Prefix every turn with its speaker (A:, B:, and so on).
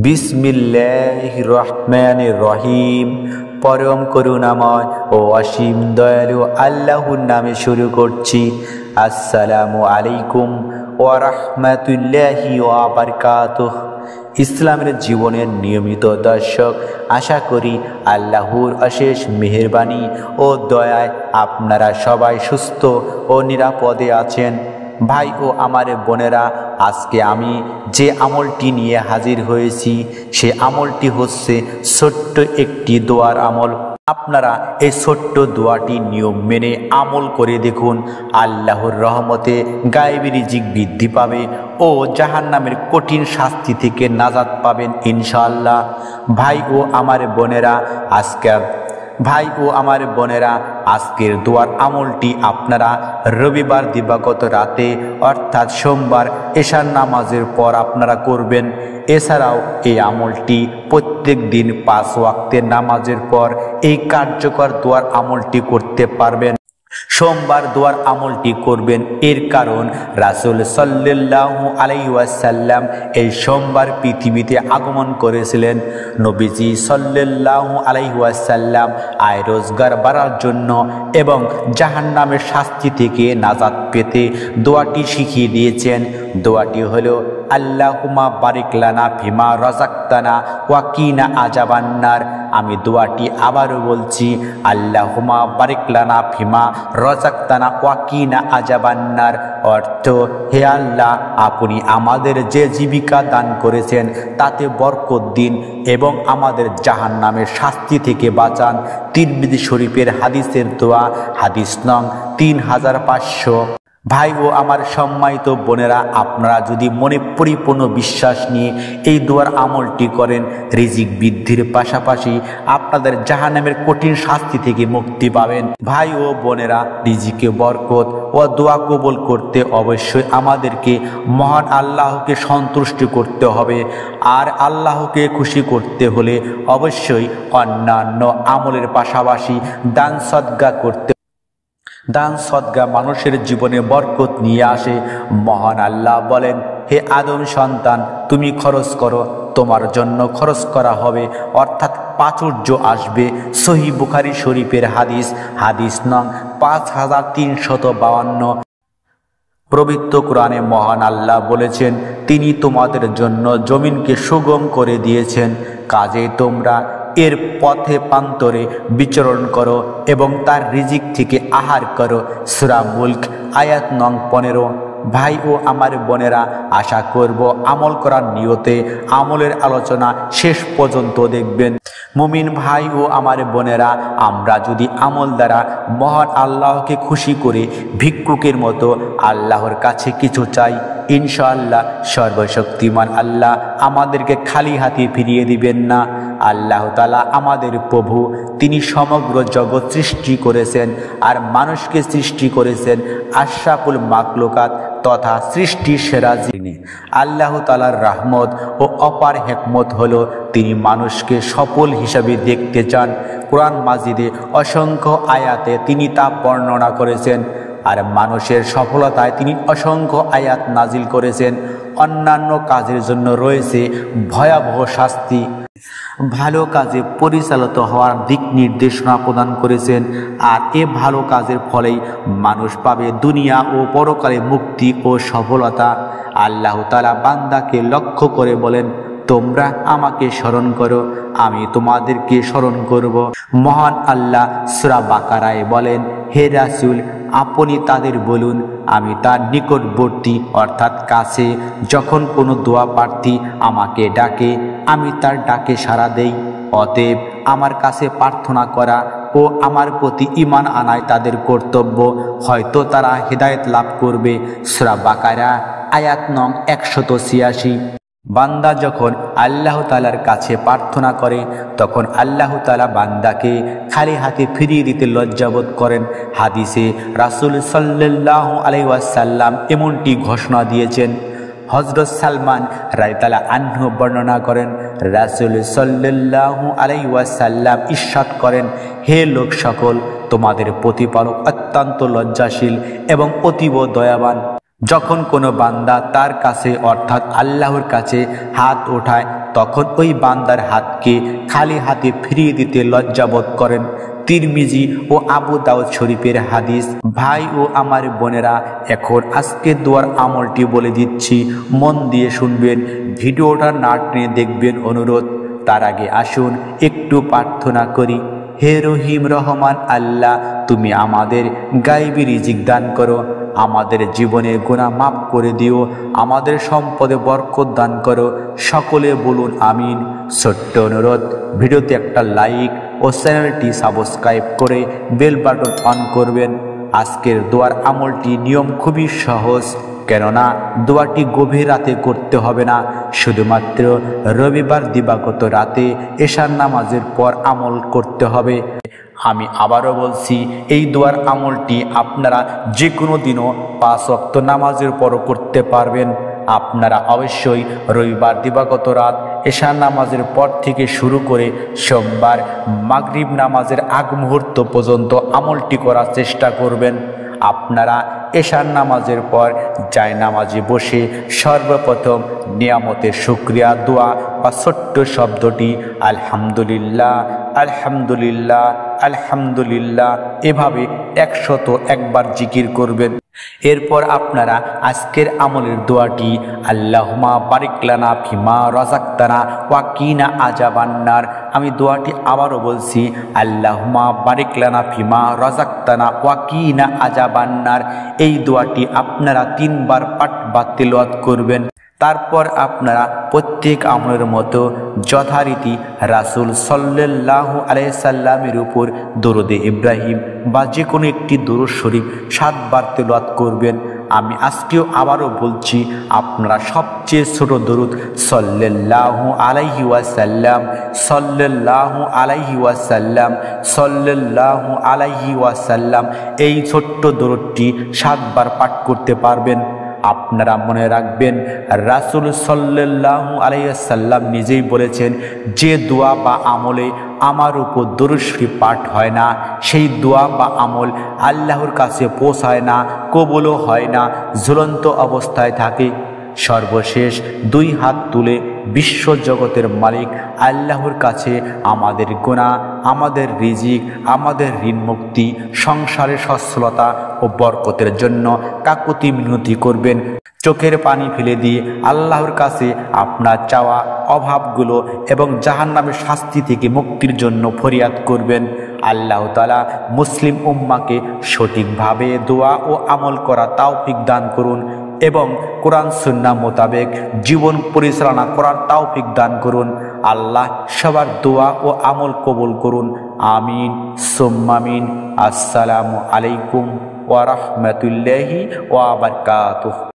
A: বিসমিল্লাহির রহমানির রহিম। পরম করুণাময় ও অসীম দয়ালু আল্লাহর নামে শুরু করছি। আসসালামু আলাইকুম ওয়া রাহমাতুল্লাহি ওয়া বারাকাতুহু। ইসলামের জীবনের নিয়মিত দর্শক, আশা করি আল্লাহর অশেষ মেহেরবানি ও দয়ায় আপনারা সবাই সুস্থ ও নিরাপদে আছেন। ভাই ও আমার বোনেরা, আজকে আমি যে আমলটি নিয়ে হাজির হয়েছি সে আমলটি হচ্ছে ছোট্ট একটি দোয়ার আমল। আপনারা এই ছোট্ট দোয়াটি নিয়ম মেনে আমল করে দেখুন। আল্লাহর রহমতে গায়েবী রিজিক বৃদ্ধি পাবে ও জাহান্নামের কঠিন শাস্তি থেকে নাজাত পাবেন ইনশাআল্লাহ। ভাই ও আমার বোনেরা, আজকের দোয়ার আমলটি আপনারা রবিবার দিবাগত রাতে অর্থাৎ সোমবার এশার নামাজের পর আপনারা করবেন। এছাড়াও এই আমলটি প্রত্যেক দিন 5 ওয়াক্তের নামাজের পর এই কার্যকর দোয়ার আমলটি করতে পারবেন। সোমবার দোয়ার আমলটি করবেন, এর কারণ রাসূল সাল্লাল্লাহু আলাইহি ওয়াসাল্লাম এই সোমবার পৃথিবীতে আগমন করেছিলেন। নবীজি সাল্লাল্লাহু আলাইহি ওয়াসাল্লাম আয় রোজগার বাড়ার জন্য এবং জাহান্নামের শাস্তি থেকে নাজাত পেতে দোয়াটি শিখিয়ে দিয়েছেন। দোয়াটি হলো আল্লাহুম্মা বারিক লানা ফিমা রাযাকতানা ওয়া কিনা আযাবান্নার। আমি দোয়াটি আবারও বলছি, আল্লাহুম্মা বারিক লানা ফিমা রাযাকতানা ওয়া কিনা আযাবান্নার। অর্থ, হে আল্লাহ, আপনি আমাদের যে জীবিকা দান করেছেন তাতে বরকত দিন এবং আমাদের জাহান্নামের শাস্তি থেকে বাঁচান। তিরমিজি শরীফের হাদিসের দোয়া, হাদিস নং 3500। ভাই ও আমার সম্মানিত বোনেরা, আপনারা যদি মনে পরিপূর্ণ বিশ্বাস নিয়ে এই দোয়ার আমলটি করেন, রিজিক বৃদ্ধির পাশাপাশি আপনাদের জাহান্নামের কঠিন শাস্তি থেকে মুক্তি পাবেন। ভাই ও বোনেরা, রিজিকে বরকত ও দোয়া কবুল করতে অবশ্যই আমাদেরকে মহান আল্লাহকে সন্তুষ্ট করতে হবে। আর আল্লাহকে খুশি করতে হলে অবশ্যই অন্যান্য আমলের পাশাপাশি দান সদকা মানুষের জীবনে বরকত নিয়ে আসে। মহান আল্লাহ বলেন, হে আদম সন্তান, তুমি খরচ করো, তোমার জন্য খরচ করা হবে, অর্থাৎ প্রাচুর্য আসবে। সহিহ বুখারী শরীফের হাদিস নং 5352। পবিত্র কোরআনে মহান আল্লাহ বলেছেন, তিনি তোমাদের জন্য জমিনকে সুগম করে দিয়েছেন, কাজে তোমরা এর পথে প্রান্তরে বিচরণ করো এবং তার রিজিক থেকে আহার করো। সূরা মুলক আয়াত নং 15। ভাই ও আমার বোনেরা, আশা করব আমল করার নিয়তে আমলের আলোচনা শেষ পর্যন্ত দেখবেন। মুমিন ভাই ও আমার বোনেরা, আমরা যদি আমল দ্বারা মহান আল্লাহকে খুশি করে ভিক্ষুকের মতো আল্লাহর কাছে কিছু চাই, ইনশাআল্লাহ সর্বশক্তিমান আল্লাহ আমাদেরকে খালি হাতে ফিরিয়ে দিবেন না। আল্লাহ তাআলা আমাদের প্রভু, তিনি সমগ্র জগৎ সৃষ্টি করেছেন আর মানুষকে সৃষ্টি করেছেন আশরাফুল মাখলুকাত তথা সৃষ্টির সেরা যিনি। আল্লাহ তাআলার রহমত ও অপার হিকমত হলো তিনি মানুষকে সফল হিসাবে দেখতে চান। কোরআন মাজিদে অসংখ্য আয়াতে তিনি তা বর্ণনা করেছেন। আর মানুষের সফলতায় তিনি অসংখ্য আয়াত নাজিল করেছেন। অন্যান্য কাজের জন্য রয়েছে ভয়াবহ শাস্তি। ভালো কাজে পরিচালিত হওয়ার দিক নির্দেশনা প্রদান করেছেন। আর এ ভালো কাজের ফলেই মানুষ পাবে দুনিয়া ও পরকালে মুক্তি ও সফলতা। আল্লাহ তাআলা বান্দাকে লক্ষ্য করে বলেন, তোমরা আমাকে স্মরণ করো, আমি তোমাদেরকে স্মরণ করব। মহান আল্লাহ সূরা বাকারায় বলেন, হে রাসূল, আপনি তাদের বলুন, আমি তার নিকটবর্তী অর্থাৎ কাছে। যখন কোনো দোয়া প্রার্থী আমাকে ডাকে, আমি তার ডাকে সাড়া দেই। অতএব আমার কাছে প্রার্থনা করা ও আমার প্রতি ঈমান আনায় তাদের কর্তব্য, হয়তো তারা হেদায়েত লাভ করবে। সূরা বাকারা আয়াত নং 186। বান্দা যখন আল্লাহ তাআলার কাছে প্রার্থনা করে তখন আল্লাহ তাআলা বান্দাকে খালি হাতে ফিরিয়ে দিতে লজ্জাবোধ করেন। হাদিসে রাসূল সাল্লাল্লাহু আলাইহি ওয়াসাল্লাম এমনটি ঘোষণা দিয়েছেন। হযরত সালমান রাদিয়াল্লাহু আনহু বর্ণনা করেন, রাসূল সাল্লাল্লাহু আলাইহি ওয়াসাল্লাম ইরশাদ করেন, হে লোক সকল, তোমাদের প্রতিপালক অত্যন্ত লজ্জাশীল এবং অতীব দয়াবান। যখন কোনো বান্দা তার কাছে অর্থাৎ আল্লাহর কাছে হাত ওঠায় তখন ওই বান্দার হাতকে খালি হাতে ফিরিয়ে দিতে লজ্জাবোধ করেন। তিরমিজি ও আবু দাউদ শরীফের হাদিস। ভাই ও আমার বোনেরা, এখন আজকে দোয়ার আমলটি বলে দিচ্ছি, মন দিয়ে শুনবেন, ভিডিওটা না টেনে দেখবেন অনুরোধ। তার আগে আসুন একটু প্রার্থনা করি। হে রহিম রহমান আল্লাহ, তুমি আমাদের গায়বী রিজিক দান করো, আমাদের জীবনের গুনাহ মাফ করে দিও, আমাদের সম্পদে বরকত দান করো। সকলে বলুন আমিন। ছোট্ট অনুরোধ, ভিডিওতে একটা লাইক ও চ্যানেলটি সাবস্ক্রাইব করে বেল বাটন অন করবেন। আজকের দোয়ার আমলটি নিয়ম খুবই সহজ, কেননা দোয়াটি গভীর রাতে করতে হবে না, শুধুমাত্র রবিবার দিবাগত রাতে এশার নামাজের পর আমল করতে হবে। আমি আবারও বলছি, এই দোয়ার আমলটি আপনারা যে কোনো দিনও 5 ওয়াক্ত নামাজের পরও করতে পারবেন। আপনারা অবশ্যই রবিবার দিবাগত রাত এশার নামাজের পর থেকে শুরু করে সোমবার মাগরিব নামাজের আগ মুহূর্ত পর্যন্ত আমলটি করার চেষ্টা করবেন। আপনারা এশার নামাজের পর জায়নামাজে বসে সর্বপ্রথম নিয়ামতের শুকরিয়া দোয়া বা ছোট্ট শব্দটি আলহামদুলিল্লাহ আলহামদুলিল্লাহ আলহামদুলিল্লাহ এভাবে 101 বার জিকির করবেন। এরপর আপনারা আজকের আমলের দোয়াটি আল্লাহুম্মা বারিক লানা ফিমা রাযাকতানা ওয়া কিনা আযাবান্নার। আমি দোয়াটি আবারও বলছি, আল্লাহুম্মা বারিক লানা ফিমা রাযাকতানা ওয়া কিনা আযাবান্নার। এই দোয়াটি আপনারা 3 বার পাঠ বা তিলাওয়াত করবেন। তারপর আপনারা প্রত্যেক আমলের মতো যথারীতি রাসূল সাল্লাল্লাহু আলাইহি সাল্লামের উপর দরুদে ইব্রাহিম বা যে কোনো একটি দরুদ শরীফ 7 বার তেলাওয়াত করবেন। আমি আজকেও আবারও বলছি, আপনারা সবচেয়ে ছোট দরুদ সাল্লাল্লাহু আলাইহি ওয়াসাল্লাম সাল্লাল্লাহু আলাইহি ওয়াসাল্লাম সাল্লাল্লাহু আলাইহি ওয়াসাল্লাম এই ছোট্ট দরুদটি 7 বার পাঠ করতে পারবেন। আপনারা মনে রাখবেন, রাসূল সাল্লাল্লাহু আলাইহি ওয়াসাল্লাম নিজেই বলেছেন, যে দোয়া বা আমলে আমার উপর দরুদ শরীফ পাঠ হয় না, সেই দোয়া বা আমল আল্লাহর কাছে পৌঁছায় না, কবুলও হয় না, ঝুলন্ত অবস্থায় থাকে। সর্বশেষ 2 হাত তুলে বিশ্ব জগতের মালিক আল্লাহর কাছে আমাদের গুনাহ, আমাদের রিজিক, আমাদের ঋণ মুক্তি, সংসারের সচ্ছলতা ও বরকতের জন্য কাকুতি মিনতি করবেন। চোখের পানি ফেলে দিয়ে আল্লাহর কাছে আপনার চাওয়া অভাবগুলো এবং জাহান্নামের শাস্তি থেকে মুক্তির জন্য ফরিয়াদ করবেন। আল্লাহ তাআলা মুসলিম উম্মাকে সঠিকভাবে দোয়া ও আমল করা তৌফিক দান করুন এবং কোরআন সুন্নাহ মোতাবেক জীবন পরিচালনা করার তৌফিক দান করুন। আল্লাহ সবার দোয়া ও আমল কবুল করুন। আমিন সুম্মা আমিন। আসসালামু আলাইকুম ওয়া রাহমাতুল্লাহি ওয়া বারাকাতুহু।